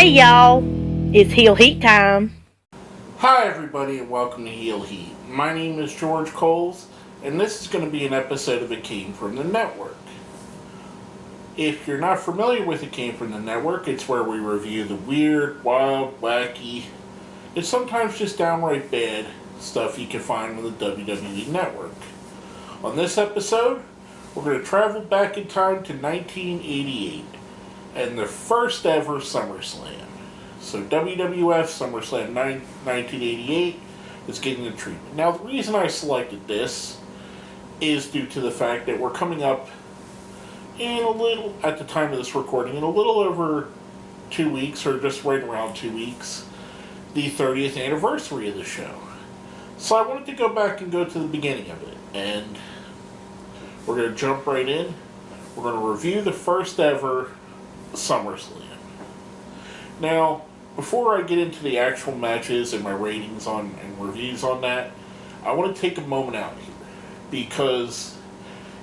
y'all, it's Heel Heat time. Hi everybody and welcome to Heel Heat. My name is George Coles and this is going to be an episode of It Came From the Network. If you're not familiar with It Came From the Network, it's where we review the weird, wild, wacky, and sometimes just downright bad stuff you can find on the WWE Network. On this episode, we're going to travel back in time to 1988 and the first ever SummerSlam. So WWF SummerSlam 1988 is getting the treatment. Now the reason I selected this is due to the fact that we're coming up at the time of this recording, in a little over 2 weeks, or just right around 2 weeks, the 30th anniversary of the show. So I wanted to go back and go to the beginning of it, and we're going to jump right in. We're going to review the first ever SummerSlam. Now, before I get into the actual matches and my ratings and reviews on that, I want to take a moment out here, because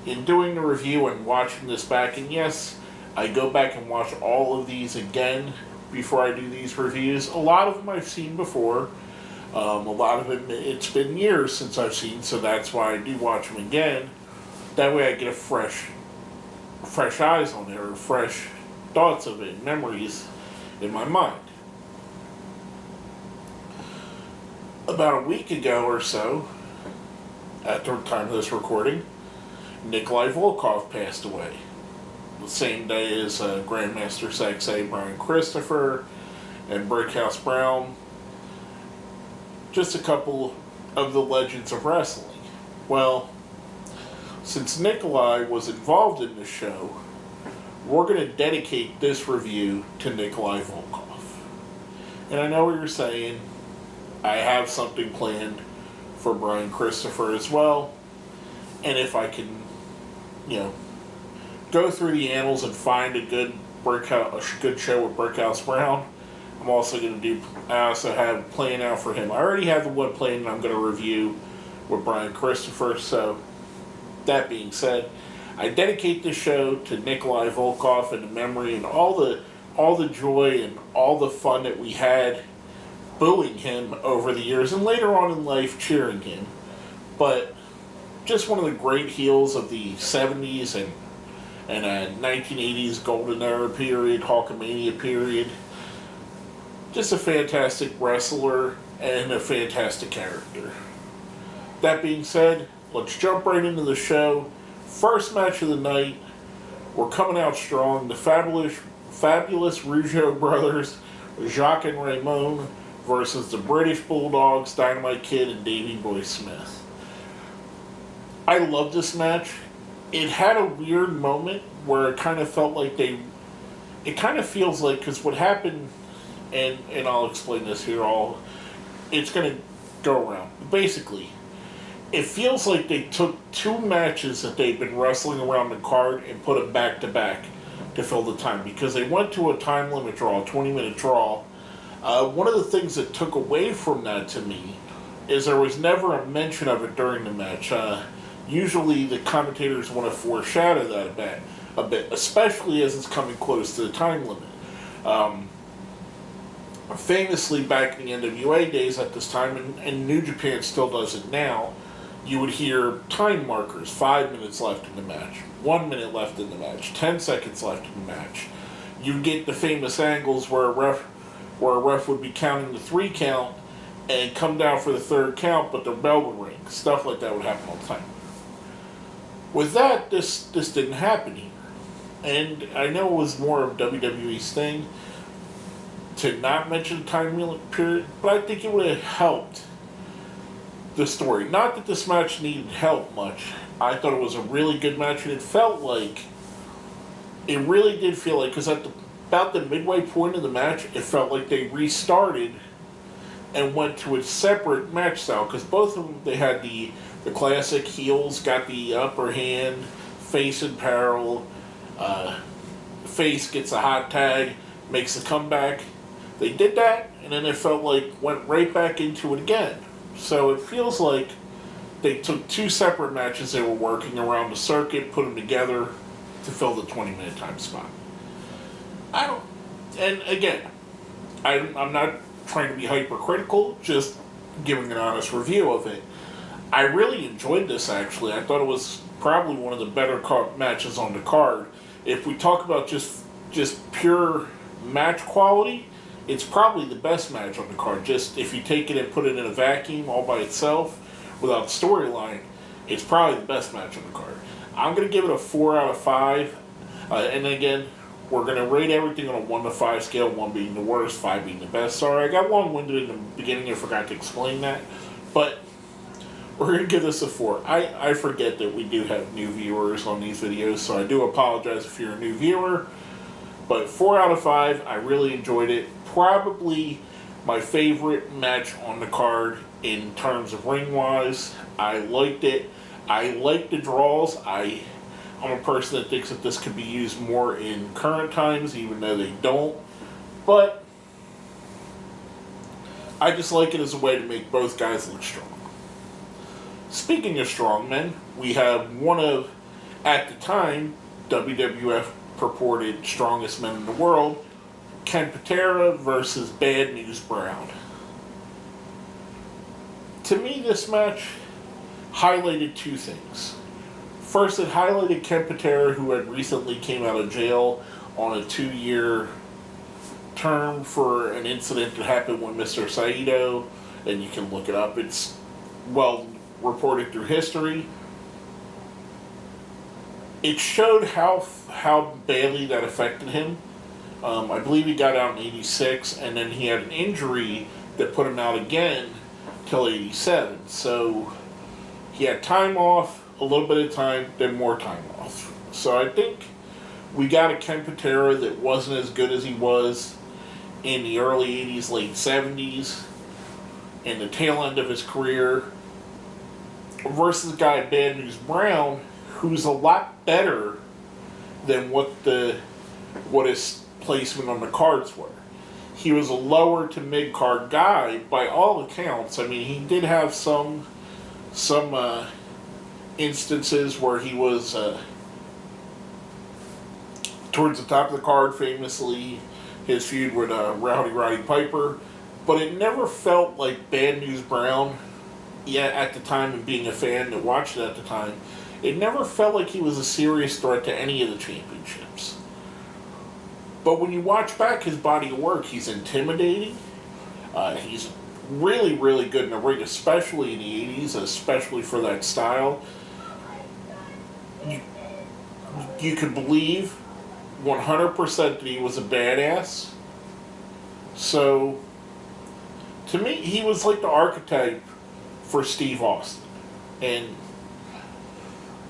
in doing the review and watching this back, and yes, I go back and watch all of these again before I do these reviews. A lot of them I've seen before. A lot of it, it's been years since I've seen, so that's why I do watch them again. That way I get a fresh eyes on it, or fresh thoughts of it, memories in my mind. About a week ago or so, at the time of this recording, Nikolai Volkov passed away. The same day as Grandmaster Sexay Brian Christopher and Brickhouse Brown. Just a couple of the legends of wrestling. Well, since Nikolai was involved in the show, we're going to dedicate this review to Nikolai Volkov. And I know what you're saying. I have something planned for Brian Christopher as well. And if I can, go through the annals and find a good show with Brickhouse Brown, I'm also going to do, I also have planned out for him. I already have the one planned and I'm going to review with Brian Christopher. So, that being said, I dedicate this show to Nikolai Volkov and the memory and all the joy and all the fun that we had booing him over the years, and later on in life cheering him. But just one of the great heels of the 70s and 1980s golden era period, Hulkamania period. Just a fantastic wrestler and a fantastic character. That being said, let's jump right into the show. First match of the night, we're coming out strong. The fabulous Rougeau brothers, Jacques and Raymond, versus the British Bulldogs, Dynamite Kid and Davey Boy Smith. I love this match. It had a weird moment where it kind of felt like it kind of feels like, because what happened, and I'll explain this here it's going to go around. Basically, it feels like they took two matches that they've been wrestling around the card and put them back to back to fill the time, because they went to a time limit draw, a 20-minute draw. One of the things that took away from that to me is there was never a mention of it during the match. Usually the commentators want to foreshadow that a bit, especially as it's coming close to the time limit. Famously, back in the NWA days at this time, and New Japan still does it now, you would hear time markers, 5 minutes left in the match, 1 minute left in the match, 10 seconds left in the match. You'd get the famous angles where a ref would be counting the 3 count and come down for the 3rd count, but the bell would ring. Stuff like that would happen all the time. With that, this didn't happen here. And I know it was more of WWE's thing to not mention the time period, but I think it would have helped the story. Not that this match needed help much. I thought it was a really good match, and it really did feel like, because about the midway point of the match, it felt like they restarted and went to a separate match style, because both of them, they had the classic heels got the upper hand, face in peril, face gets a hot tag, makes a comeback. They did that, and then it felt like went right back into it again. So it feels like they took two separate matches they were working around the circuit, put them together to fill the 20-minute time spot. And again, I'm not trying to be hypercritical, just giving an honest review of it. I really enjoyed this, actually. I thought it was probably one of the better matches on the card. If we talk about just pure match quality, it's probably the best match on the card. Just if you take it and put it in a vacuum all by itself, without storyline, it's probably the best match on the card. I'm going to give it a 4 out of 5. And again, we're going to rate everything on a 1 to 5 scale, 1 being the worst, 5 being the best. Sorry, I got long-winded in the beginning. I forgot to explain that. But we're going to give this a 4. I forget that we do have new viewers on these videos, so I do apologize if you're a new viewer. But 4 out of 5, I really enjoyed it. Probably my favorite match on the card in terms of ring-wise. I liked it. I like the draws. I'm a person that thinks that this could be used more in current times, even though they don't. But I just like it as a way to make both guys look strong. Speaking of strongmen, we have one of, at the time, WWF purported strongest men in the world, Ken Patera versus Bad News Brown. To me, this match highlighted two things. First, it highlighted Ken Patera, who had recently came out of jail on a 2-year term for an incident that happened with Mr. Saito, and you can look it up. It's well reported through history. It showed how badly that affected him. I believe he got out in 86, and then he had an injury that put him out again till 87. So he had time off, a little bit of time, then more time off. So I think we got a Ken Patera that wasn't as good as he was in the early 80s, late 70s, and the tail end of his career, versus a guy, Bad News Brown, who's a lot better than what his placement on the cards were. He was a lower to mid card guy by all accounts. I mean, he did have some instances where he was towards the top of the card, famously his feud with Roddy Piper, but it never felt like Bad News Brown, at the time, and being a fan that watched it at the time, it never felt like he was a serious threat to any of the championships. But when you watch back his body of work, he's intimidating. He's really, really good in the ring, especially in the 80s, especially for that style. You could believe 100% that he was a badass. So, to me, he was like the archetype for Steve Austin. And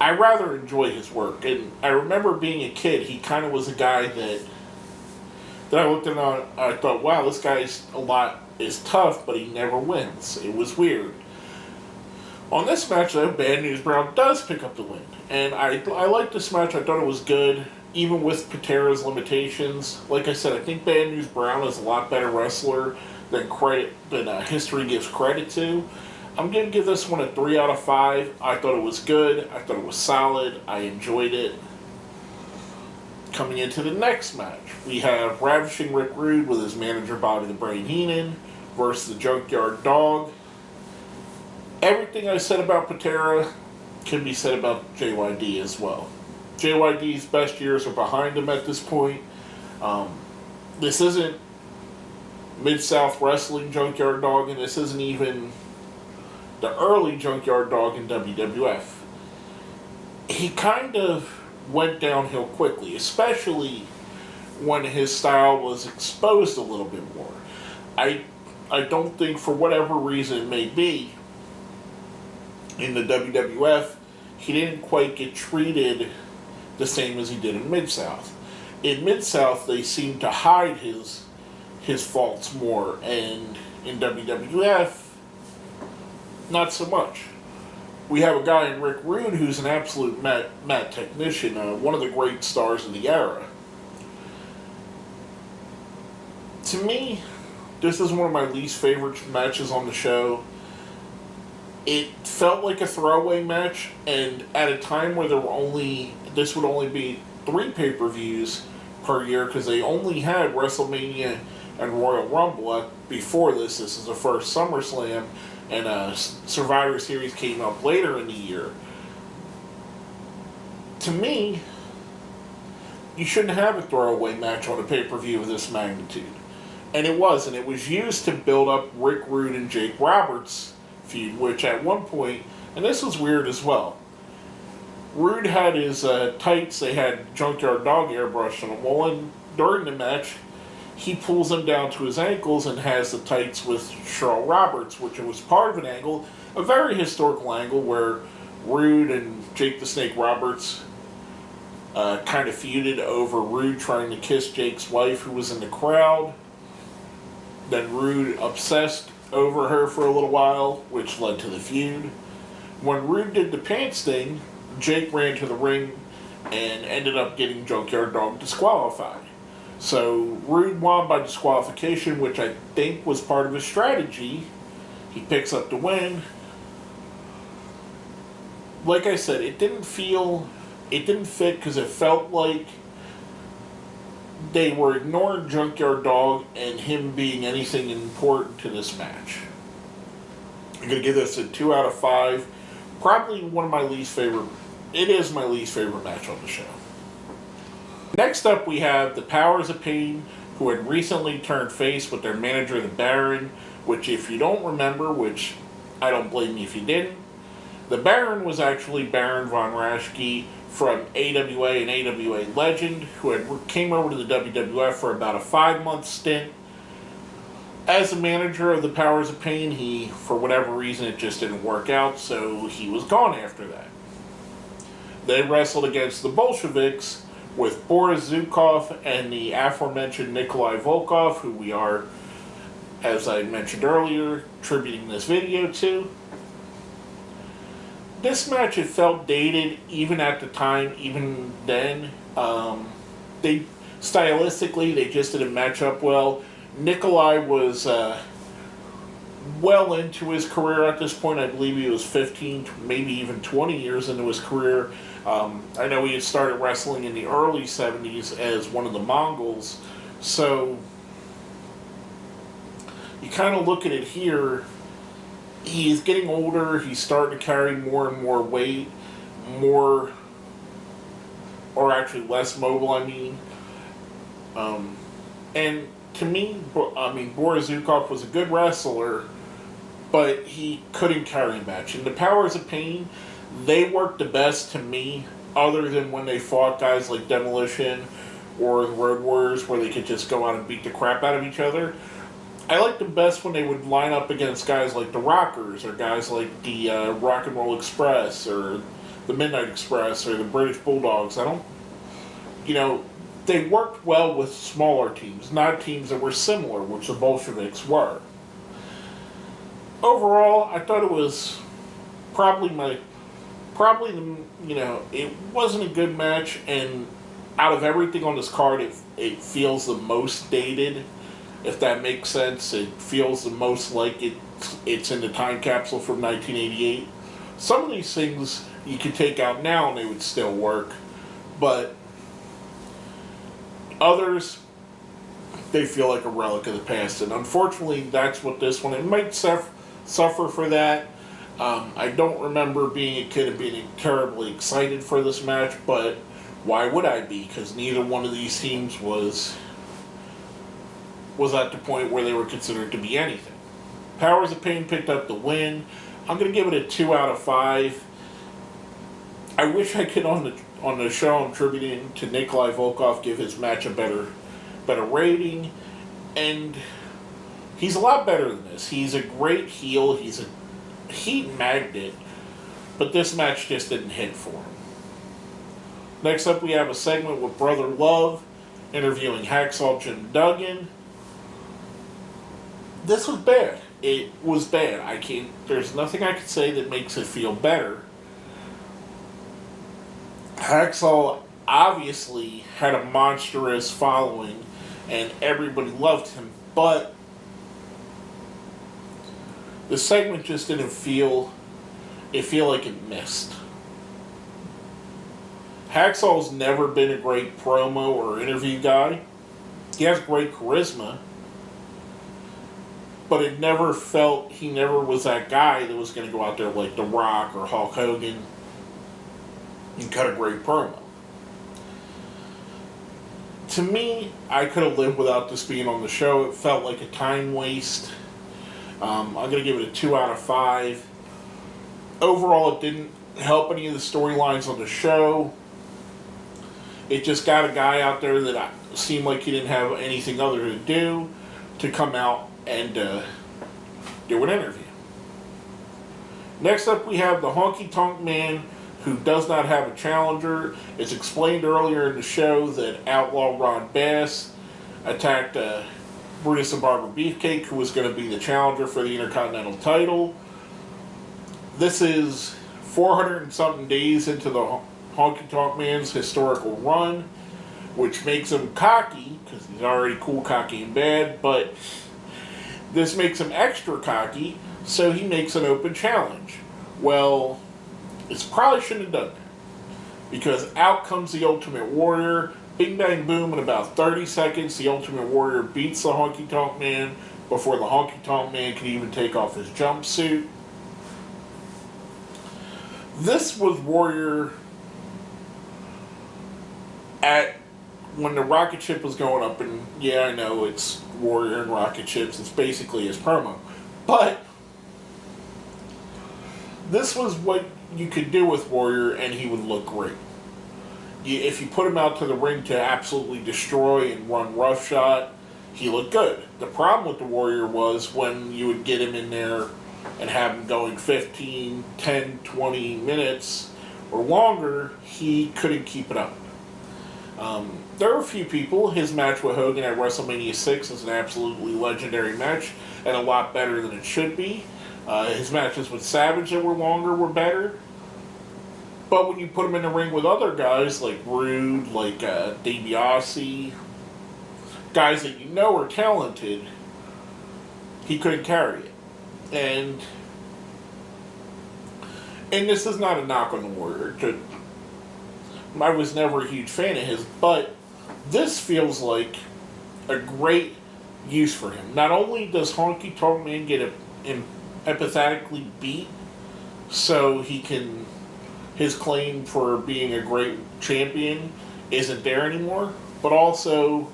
I rather enjoy his work. And I remember being a kid, he kind of was a guy that I looked at and I thought, wow, this guy's is tough, but he never wins. It was weird. On this match, though, Bad News Brown does pick up the win. And I liked this match. I thought it was good, even with Patera's limitations. Like I said, I think Bad News Brown is a lot better wrestler than history gives credit to. I'm going to give this one a 3 out of 5. I thought it was good. I thought it was solid. I enjoyed it. Coming into the next match, we have Ravishing Rick Rude with his manager Bobby the Brain Heenan versus the Junkyard Dog. Everything I said about Patera can be said about JYD as well. JYD's best years are behind him at this point. This isn't Mid-South Wrestling Junkyard Dog, and this isn't even the early Junkyard Dog in WWF. He kind of went downhill quickly, especially when his style was exposed a little bit more. I don't think, for whatever reason it may be, in the WWF, he didn't quite get treated the same as he did in Mid-South. In Mid-South, they seemed to hide his faults more, and in WWF, not so much. We have a guy in Rick Rude who's an absolute mat technician, one of the great stars of the era. To me, this is one of my least favorite matches on the show. It felt like a throwaway match, and at a time where this would only be 3 pay-per-views per year, because they only had WrestleMania and Royal Rumble. Before this is the first SummerSlam, and Survivor Series came up later in the year. To me, you shouldn't have a throwaway match on a pay-per-view of this magnitude. And it was, and it was used to build up Rick Rude and Jake Roberts' feud, which at one point, and this was weird as well, Rude had his tights, they had Junkyard Dog airbrushed on them. Well, and during the match, he pulls them down to his ankles and has the tights with Cheryl Roberts, which was part of an angle, a very historical angle where Rude and Jake the Snake Roberts kind of feuded over Rude trying to kiss Jake's wife, who was in the crowd. Then Rude obsessed over her for a little while, which led to the feud. When Rude did the pants thing, Jake ran to the ring and ended up getting Junkyard Dog disqualified. So Rude won by disqualification, which I think was part of his strategy. He picks up the win. Like I said, it didn't fit because it felt like they were ignoring Junkyard Dog and him being anything important to this match. I'm going to give this a 2 out of 5. Probably one of my least favorite. It is my least favorite match on the show. Next up, we have the Powers of Pain, who had recently turned face with their manager, the Baron, which if you don't remember, which I don't blame you if you didn't, the Baron was actually Baron Von Raschke from AWA and AWA Legend, who came over to the WWF for about a 5-month stint. As a manager of the Powers of Pain, he, for whatever reason, it just didn't work out, so he was gone after that. They wrestled against the Bolsheviks with Boris Zukov and the aforementioned Nikolai Volkov, who we are, as I mentioned earlier, tributing this video to. This match, it felt dated even at the time, even then. Stylistically, they just didn't match up well. Nikolai was well into his career at this point. I believe he was 15, maybe even 20 years into his career. I know he had started wrestling in the early 70s as one of the Mongols. So, you kind of look at it here. He's getting older. He's starting to carry more and more weight. Or actually less mobile, I mean. And to me, Boris Zukov was a good wrestler, but he couldn't carry a match. And the Powers of Pain, they worked the best to me, other than when they fought guys like Demolition or the Road Warriors, where they could just go out and beat the crap out of each other. I liked them best when they would line up against guys like the Rockers, or guys like the Rock and Roll Express, or the Midnight Express, or the British Bulldogs. They worked well with smaller teams, not teams that were similar, which the Bolsheviks were. Overall, I thought it was it wasn't a good match, and out of everything on this card, it feels the most dated, if that makes sense. It feels the most like it's in the time capsule from 1988. Some of these things you could take out now and they would still work, but others, they feel like a relic of the past, and unfortunately that's what this one, it might suffer for that. I don't remember being a kid and being terribly excited for this match, but why would I be? Because neither one of these teams was at the point where they were considered to be anything. Powers of Pain picked up the win. I'm going to give it a 2 out of 5. I wish I could, on the show I'm tributing to Nikolai Volkov, give his match a better rating. And he's a lot better than this. He's a great heel. He's a heat magnet. But this match just didn't hit for him. Next up, we have a segment with Brother Love interviewing Hacksaw Jim Duggan. This was bad. It was bad. There's nothing I can say that makes it feel better. Hacksaw obviously had a monstrous following and everybody loved him, but the segment just didn't feel like it missed. Hacksaw's never been a great promo or interview guy. He has great charisma, but it never felt, he never was that guy that was going to go out there like The Rock or Hulk Hogan and cut a great promo. To me, I could have lived without this being on the show. It felt like a time waste. I'm going to give it a 2 out of 5. Overall, it didn't help any of the storylines on the show. It just got a guy out there that seemed like he didn't have anything other to do to come out and do an interview. Next up, we have the Honky Tonk Man, who does not have a challenger. It's explained earlier in the show that Outlaw Ron Bass attacked Brutus and Barbara Beefcake, who was going to be the challenger for the Intercontinental title. This is 400 and something days into the Honky Tonk Man's historical run, which makes him cocky, because he's already cool, cocky, and bad, but this makes him extra cocky, so he makes an open challenge. Well, it probably shouldn't have done that, because out comes the Ultimate Warrior. Bing, bang, boom, in about 30 seconds, the Ultimate Warrior beats the Honky Tonk Man before the Honky Tonk Man can even take off his jumpsuit. This was Warrior when the rocket ship was going up, and yeah, I know it's Warrior and rocket ships, it's basically his promo. But this was what you could do with Warrior and he would look great. If you put him out to the ring to absolutely destroy and run roughshod, he looked good. The problem with the Warrior was when you would get him in there and have him going 15, 10, 20 minutes or longer, he couldn't keep it up. There are a few people. His match with Hogan at WrestleMania 6 is an absolutely legendary match and a lot better than it should be. His matches with Savage that were longer were better. But when you put him in the ring with other guys like Rude, like DiBiase, guys that you know are talented, he couldn't carry it. And this is not a knock on the Warrior. I was never a huge fan of his, but this feels like a great use for him. Not only does Honky Tonk Man get empathetically beat, so his claim for being a great champion isn't there anymore, but also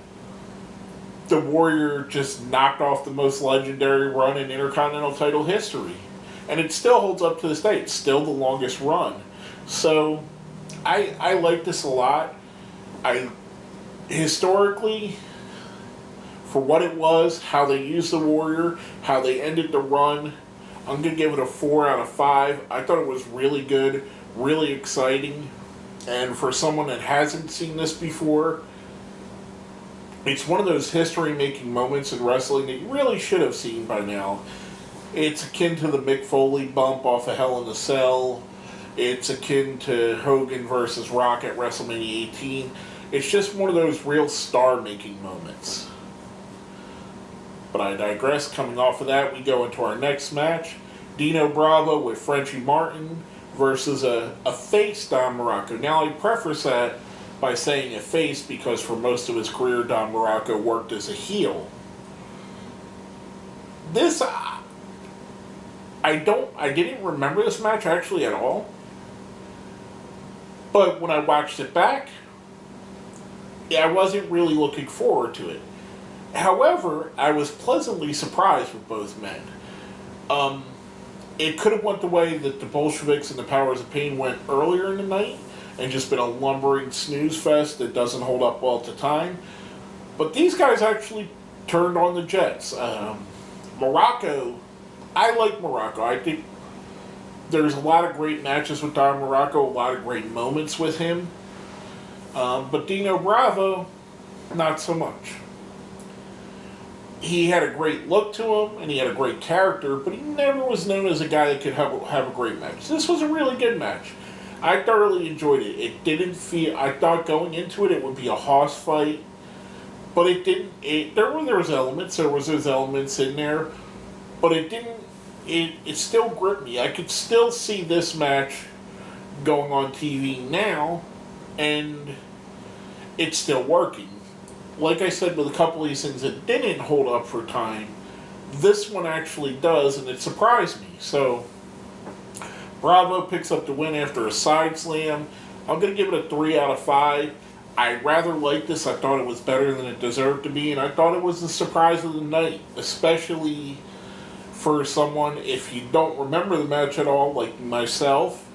the Warrior just knocked off the most legendary run in Intercontinental title history. And it still holds up to this day. It's still the longest run. So I like this a lot. Historically, for what it was, how they used the Warrior, how they ended the run, I'm going to give it a 4 out of 5. I thought it was really good, really exciting. And for someone that hasn't seen this before, it's one of those history-making moments in wrestling that you really should have seen by now. It's akin to the Mick Foley bump off of Hell in a Cell. It's akin to Hogan versus Rock at WrestleMania 18. It's just one of those real star-making moments. But I digress. Coming off of that, we go into our next match. Dino Bravo with Frenchie Martin versus a face Don Morocco. Now, I preface that by saying a face because for most of his career, Don Morocco worked as a heel. This, I didn't remember this match actually at all. But when I watched it back, I wasn't really looking forward to it. However, I was pleasantly surprised with both men. It could have went the way that the Bolsheviks and the Powers of Pain went earlier in the night and just been a lumbering snooze fest that doesn't hold up well to time. But these guys actually turned on the Jets. Morocco, I like Morocco. I think there's a lot of great matches with Don Morocco, a lot of great moments with him. But Dino Bravo, not so much. He had a great look to him, and he had a great character, but he never was known as a guy that could have a great match. This was a really good match. I thoroughly enjoyed it. It didn't feel... I thought going into it would be a hoss fight, but it didn't... There was elements. There was those elements in there, but it didn't... It still gripped me. I could still see this match going on TV now, and it's still working. Like I said, with a couple of these things that didn't hold up for time, This one actually does, and it surprised me. So, Bravo picks up the win after a side slam. I'm going to give it a 3 out of 5. I rather like this. I thought it was better than it deserved to be, and I thought it was the surprise of the night, especially for someone, if you don't remember the match at all, like myself,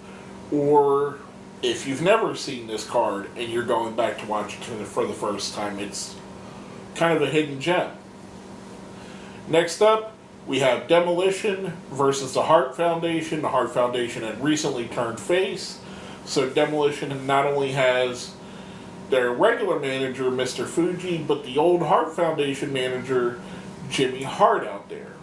or if you've never seen this card and you're going back to watch it for the first time. It's kind of a hidden gem. Next up, we have Demolition versus the Hart Foundation. The Hart Foundation had recently turned face, so Demolition not only has their regular manager, Mr. Fuji, but the old Hart Foundation manager, Jimmy Hart, out there.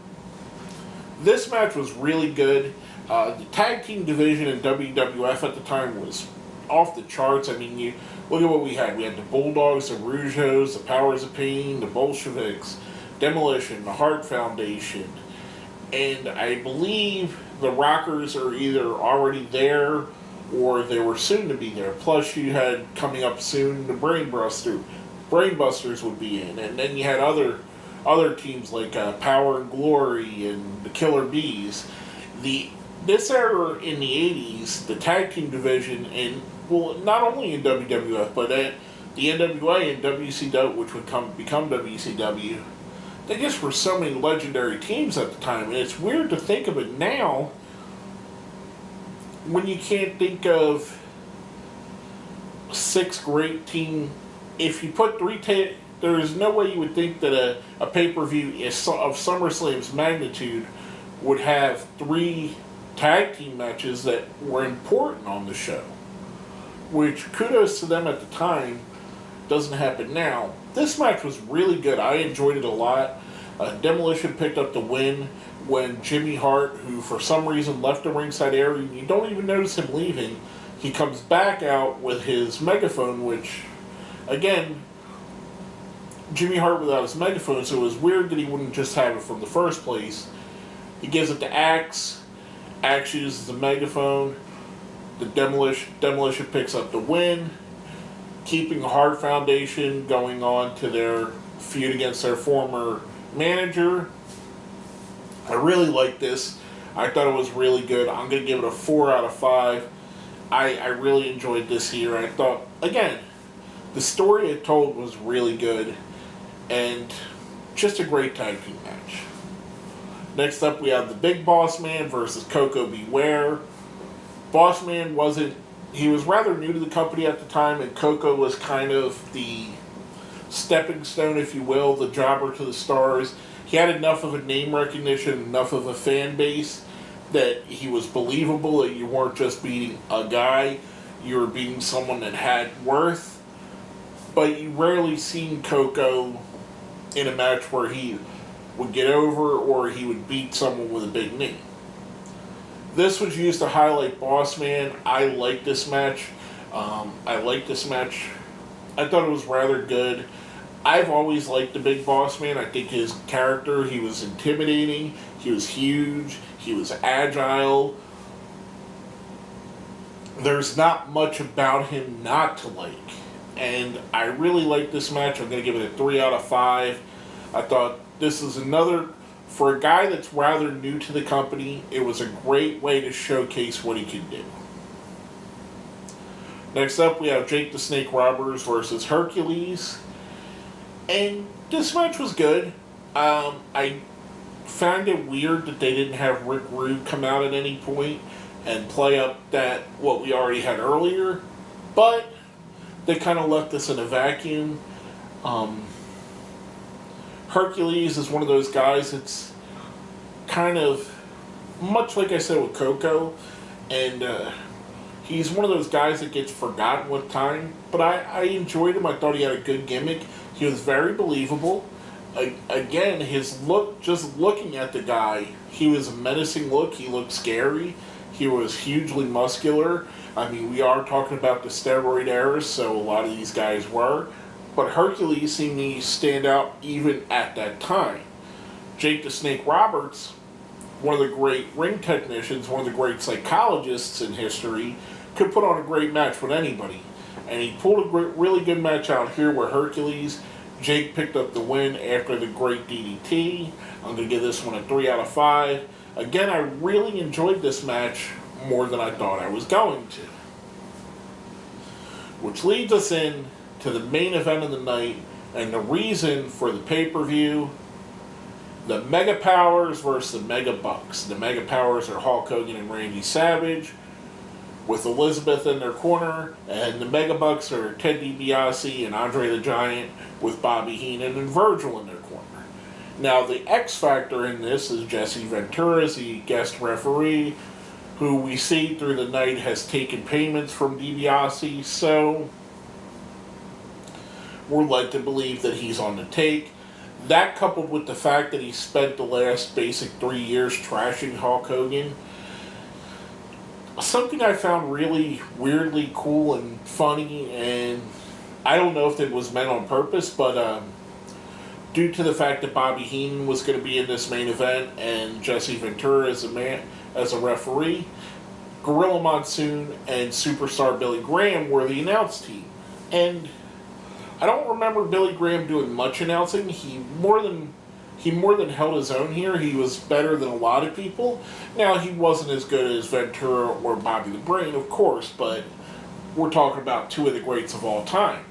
This match was really good. The tag team division in WWF at the time was off the charts. I mean, you look at what we had. We had the Bulldogs, the Rougeos, the Powers of Pain, the Bolsheviks, Demolition, the Hart Foundation, and I believe the Rockers are either already there or they were soon to be there. Plus, you had coming up soon the Brainbusters would be in, and then you had other teams like Power and Glory and the Killer Bees. This era in the 80s, the tag team division, and well, not only in WWF, but at the NWA and WCW, which would become WCW, they just were so many legendary teams at the time. And it's weird to think of it now when you can't think of 6 great team. If you put 3 there is no way you would think that a pay-per-view of SummerSlam's magnitude would have 3 tag team matches that were important on the show. Which, kudos to them at the time, doesn't happen now. This match was really good. I enjoyed it a lot. Demolition picked up the win when Jimmy Hart, who for some reason left the ringside area, and you don't even notice him leaving, he comes back out with his megaphone, which, again, Jimmy Hart without his megaphone, so it was weird that he wouldn't just have it from the first place. He gives it to Axe. Axe uses the megaphone. The Demolition picks up the win, keeping the Hart Foundation going on to their feud against their former manager. I really like this. I thought it was really good. I'm going to give it a 4 out of 5. I really enjoyed this here. I thought, again, the story it told was really good, and just a great tag team match. Next up, we have the Big Boss Man versus Koko Beware. Boss Man he was rather new to the company at the time, and Koko was kind of the stepping stone, if you will, the jobber to the stars. He had enough of a name recognition, enough of a fan base that he was believable, that you weren't just beating a guy, you were beating someone that had worth. But you rarely seen Koko in a match where he would get over or he would beat someone with a big name. This was used to highlight Boss Man. I like this match. I thought it was rather good. I've always liked the Big Boss Man. I think his character, he was intimidating. He was huge. He was agile. There's not much about him not to like. And I really like this match. I'm going to give it a 3 out of 5. I thought this is another... For a guy that's rather new to the company, it was a great way to showcase what he can do. Next up, we have Jake the Snake Roberts versus Hercules. And this match was good. I found it weird that they didn't have Rick Rude come out at any point and play up what we already had earlier. But they kind of left us in a vacuum. Hercules is one of those guys that's kind of, much like I said with Koko, and he's one of those guys that gets forgotten with time, but I enjoyed him. I thought he had a good gimmick. He was very believable. Again, his look, just looking at the guy, he was a menacing look. He looked scary. He was hugely muscular. I mean, we are talking about the steroid era, so a lot of these guys were. But Hercules seemed to stand out even at that time. Jake the Snake Roberts, one of the great ring technicians, one of the great psychologists in history, could put on a great match with anybody. And he pulled a really good match out here where Hercules Jake picked up the win after the great DDT. I'm going to give this one a 3 out of 5. Again, I really enjoyed this match more than I thought I was going to. Which leads us in to the main event of the night and the reason for the pay-per-view. The Mega Powers versus the Mega Bucks. The Mega Powers are Hulk Hogan and Randy Savage, with Elizabeth in their corner, and the Mega Bucks are Ted DiBiase and Andre the Giant, with Bobby Heenan and Virgil in their corner. Now, the X Factor in this is Jesse Ventura as the guest referee, who we see through the night has taken payments from DiBiase, so we're led to believe that he's on the take. That, coupled with the fact that he spent the last basic 3 years trashing Hulk Hogan, something I found really weirdly cool and funny, and I don't know if it was meant on purpose, but due to the fact that Bobby Heenan was going to be in this main event and Jesse Ventura as a referee, Gorilla Monsoon and Superstar Billy Graham were the announce team. And I don't remember Billy Graham doing much announcing. He more than held his own here. He was better than a lot of people. Now, he wasn't as good as Ventura or Bobby the Brain, of course, but we're talking about two of the greats of all time.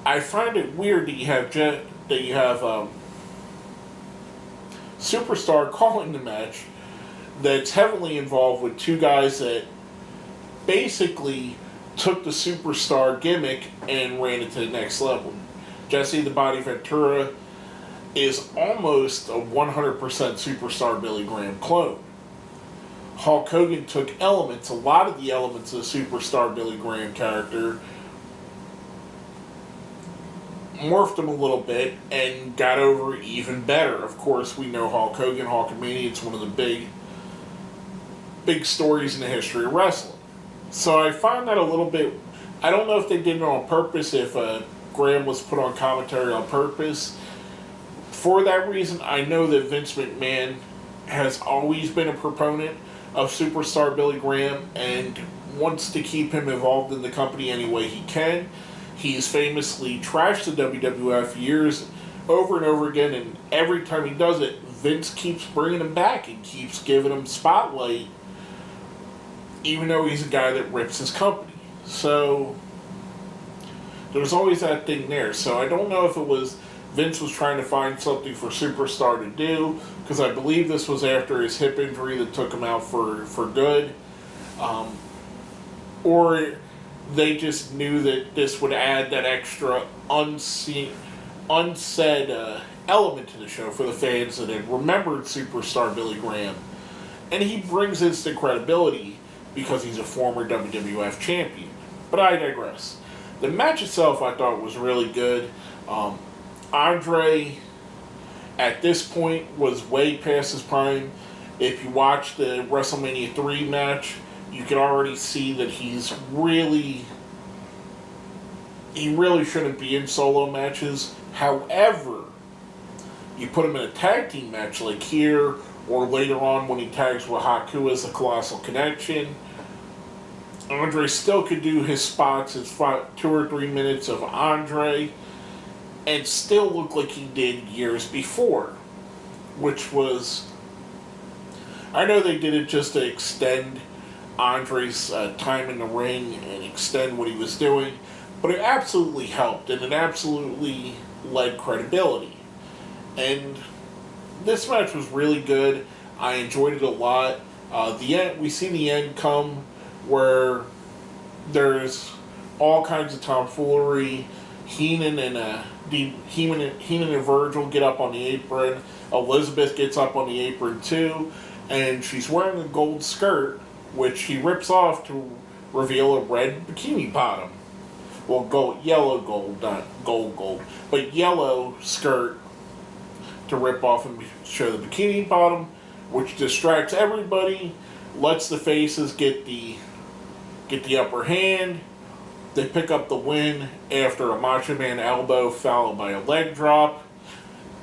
I find it weird that you have Superstar calling the match that's heavily involved with two guys that basically took the Superstar gimmick and ran it to the next level. Jesse the Body Ventura is almost a 100% Superstar Billy Graham clone. Hulk Hogan took a lot of the elements of the Superstar Billy Graham character, morphed them a little bit, and got over even better. Of course, we know Hulk Hogan, Hulkamania. It's one of the big stories in the history of wrestling. So I found that a little bit, I don't know if they did it on purpose, if Graham was put on commentary on purpose. For that reason, I know that Vince McMahon has always been a proponent of Superstar Billy Graham and wants to keep him involved in the company any way he can. He's famously trashed the WWF years over and over again, and every time he does it, Vince keeps bringing him back and keeps giving him spotlight, even though he's a guy that rips his company. So there's always that thing there. So I don't know if it was Vince was trying to find something for Superstar to do, because I believe this was after his hip injury that took him out for good. Or they just knew that this would add that extra unsaid element to the show for the fans that had remembered Superstar Billy Graham. And he brings instant credibility because he's a former WWF champion. But I digress. The match itself I thought was really good. Andre, at this point, was way past his prime. If you watch the WrestleMania 3 match, you can already see that he really shouldn't be in solo matches. However, you put him in a tag team match like here, or later on when he tags with Haku as the Colossal Connection, Andre still could do his spots, his 2 or 3 minutes of Andre, and still look like he did years before. Which was, I know they did it just to extend Andre's time in the ring and extend what he was doing, but it absolutely helped, and it absolutely led credibility. And this match was really good. I enjoyed it a lot. The end, we see the end come where there's all kinds of tomfoolery. Heenan and Virgil get up on the apron. Elizabeth gets up on the apron too, and she's wearing a gold skirt, which he rips off to reveal a red bikini bottom. Well, yellow gold, not gold, but yellow skirt to rip off and show the bikini bottom, which distracts everybody, lets the faces get the upper hand. They pick up the win after a Macho Man elbow followed by a leg drop,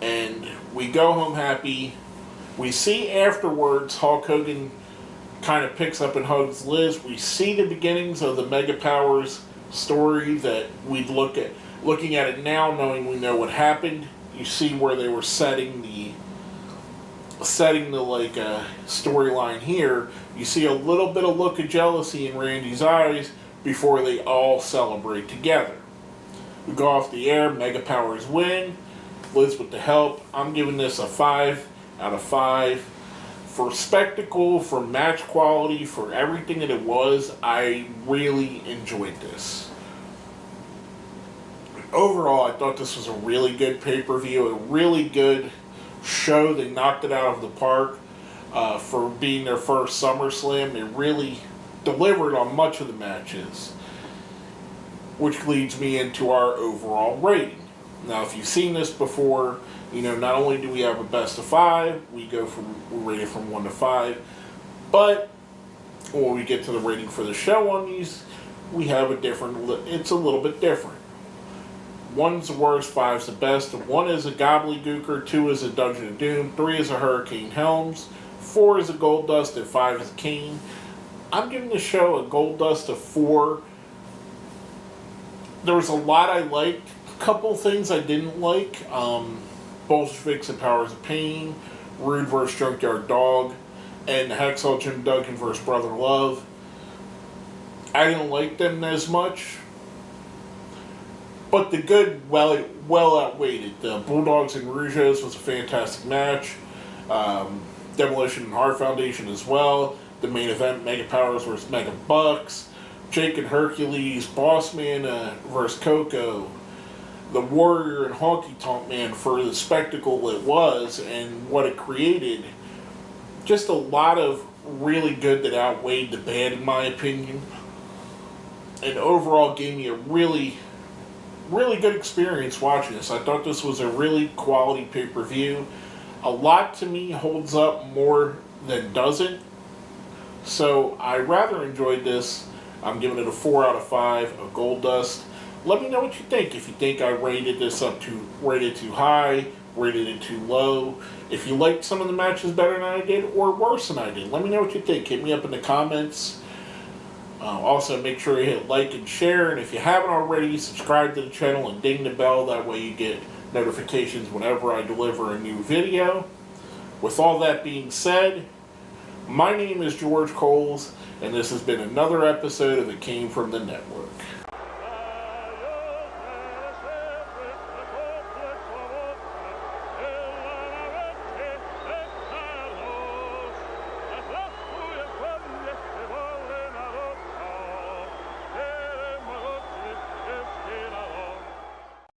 and we go home happy. We see afterwards Hulk Hogan kind of picks up and hugs Liz. We see the beginnings of the Mega Powers story that we'd look at. Looking at it now, knowing we know what happened, you see where they were setting the storyline here. You see a little bit of look of jealousy in Randy's eyes before they all celebrate together. We go off the air, Mega Powers win. Liz with the help. I'm giving this a 5 out of 5. For spectacle, for match quality, for everything that it was, I really enjoyed this. Overall, I thought this was a really good pay-per-view, a really good show. They knocked it out of the park for being their first SummerSlam. They really delivered on much of the matches, which leads me into our overall rating. Now, if you've seen this before, you know not only do we have a best of 5, we rate it from 1 to 5, but when we get to the rating for the show on these, we have it's a little bit different. 1's the worst, 5's the best. 1 is a Gobbledygooker, 2 is a Dungeon of Doom, 3 is a Hurricane Helms, 4 is a Goldust, and 5 is a Kane. I'm giving the show a Goldust of 4. There was a lot I liked. A couple things I didn't like. Bolsheviks and Powers of Pain, Rude vs. Junkyard Dog, and Hacksaw Jim Duggan vs. Brother Love. I didn't like them as much. But the good well outweighed it. The Bulldogs and Rougeos was a fantastic match. Demolition and Hart Foundation as well. The main event, Mega Powers vs. Mega Bucks. Jake and Hercules, Bossman vs. Coco. The Warrior and Honky Tonk Man for the spectacle it was and what it created. Just a lot of really good that outweighed the bad in my opinion. And overall gave me a really good experience watching this. I thought this was a really quality pay-per-view. A lot to me holds up more than doesn't. So I rather enjoyed this. I'm giving it a 4 out of 5, a Goldust. Let me know what you think. If you think I rated too high, rated it too low. If you liked some of the matches better than I did or worse than I did, let me know what you think. Hit me up in the comments. Also, make sure you hit like and share. And if you haven't already, subscribe to the channel and ding the bell. That way you get notifications whenever I deliver a new video. With all that being said, my name is George Coles, and this has been another episode of It Came From the Network.